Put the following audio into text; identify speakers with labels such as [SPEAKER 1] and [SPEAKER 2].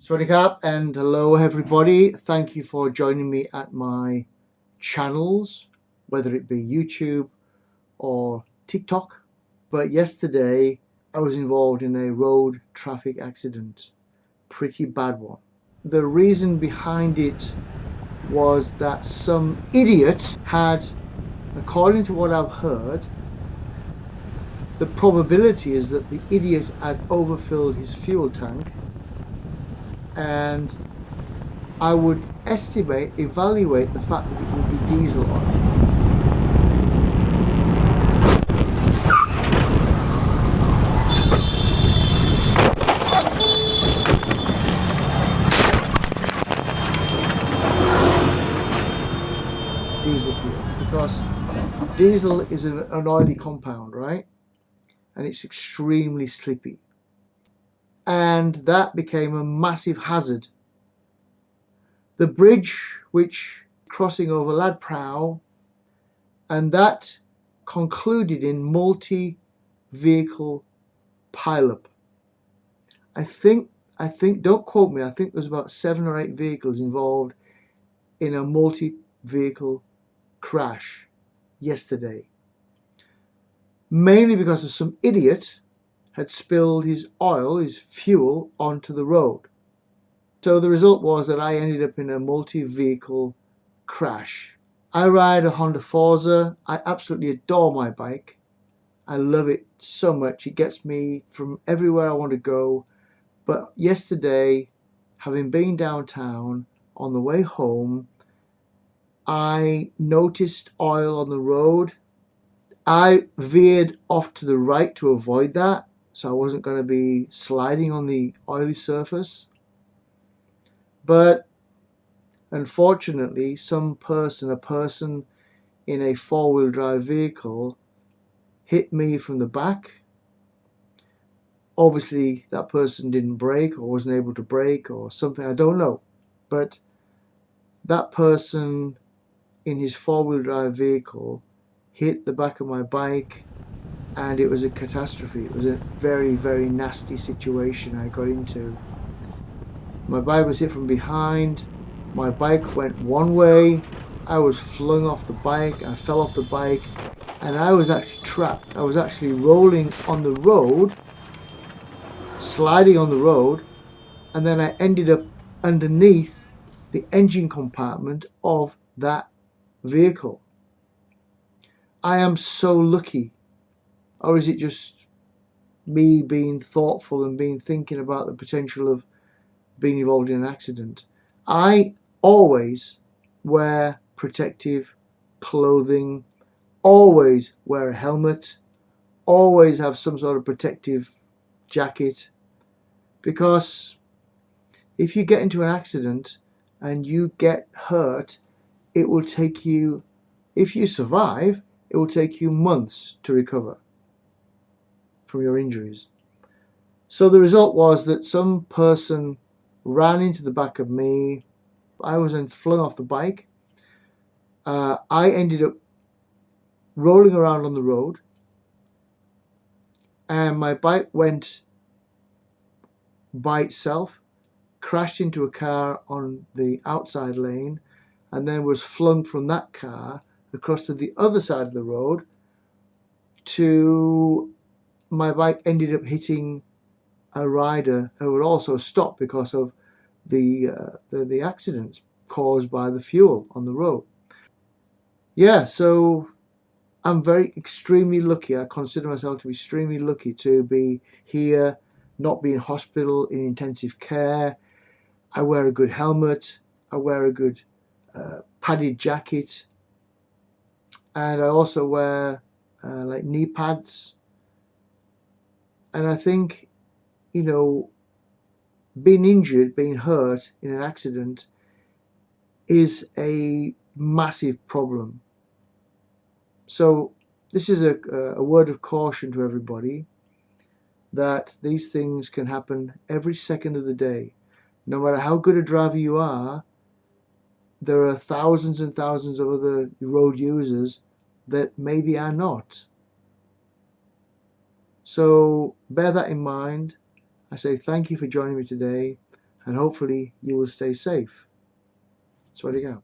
[SPEAKER 1] Swadikap and hello everybody. Thank you for joining me at my channels, whether it be YouTube or TikTok. But yesterday I was involved in a road traffic accident, pretty bad one. The reason behind it was that some idiot had, according to what I've heard, the probability is that the idiot had overfilled his fuel tank, and I would evaluate the fact that it would be diesel oil. Diesel fuel, because diesel is an oily compound, right? And it's extremely slippy. And that became a massive hazard. The bridge, which crossing over Lad Prow, and that concluded in multi-vehicle pileup. I think, don't quote me, I think there's about 7 or 8 vehicles involved in a multi-vehicle crash yesterday. Mainly because of some idiot had spilled his oil, his fuel, onto the road. So the result was that I ended up in a multi-vehicle crash. I ride a Honda Forza. I absolutely adore my bike. I love it so much. It gets me from everywhere I want to go. But yesterday, having been downtown on the way home, I noticed oil on the road. I veered off to the right to avoid that, so I wasn't going to be sliding on the oily surface. But unfortunately, a person in a four-wheel drive vehicle, hit me from the back. Obviously, that person didn't brake or wasn't able to brake or something, I don't know. But that person in his four-wheel drive vehicle hit the back of my bike, and it was a catastrophe. It was a very, very nasty situation I got into. My bike was hit from behind. My bike went one way. I was flung off the bike. I fell off the bike, and I was actually trapped. I was actually rolling on the road, sliding on the road, and then I ended up underneath the engine compartment of that vehicle. I am so lucky. Or is it just me being thoughtful and thinking about the potential of being involved in an accident? I always wear protective clothing, always wear a helmet, always have some sort of protective jacket, because if you get into an accident and you get hurt, it will take you, if you survive, it will take you months to recover from your injuries. So the result was that some person ran into the back of me. I was then flung off the bike. I ended up rolling around on the road, and my bike went by itself, crashed into a car on the outside lane, and then was flung from that car across to the other side of the road. My bike ended up hitting a rider who had also stopped because of the accidents caused by the fuel on the road. Yeah, so I'm extremely lucky. I consider myself to be extremely lucky to be here, not be in hospital, in intensive care. I wear a good helmet. I wear a good padded jacket. And I also wear like knee pads. And I think, being injured, being hurt in an accident is a massive problem. So this is a word of caution to everybody, that these things can happen every second of the day. No matter how good a driver you are, there are thousands and thousands of other road users that maybe are not. So bear that in mind. I say thank you for joining me today. and hopefully you will stay safe. Sawasdee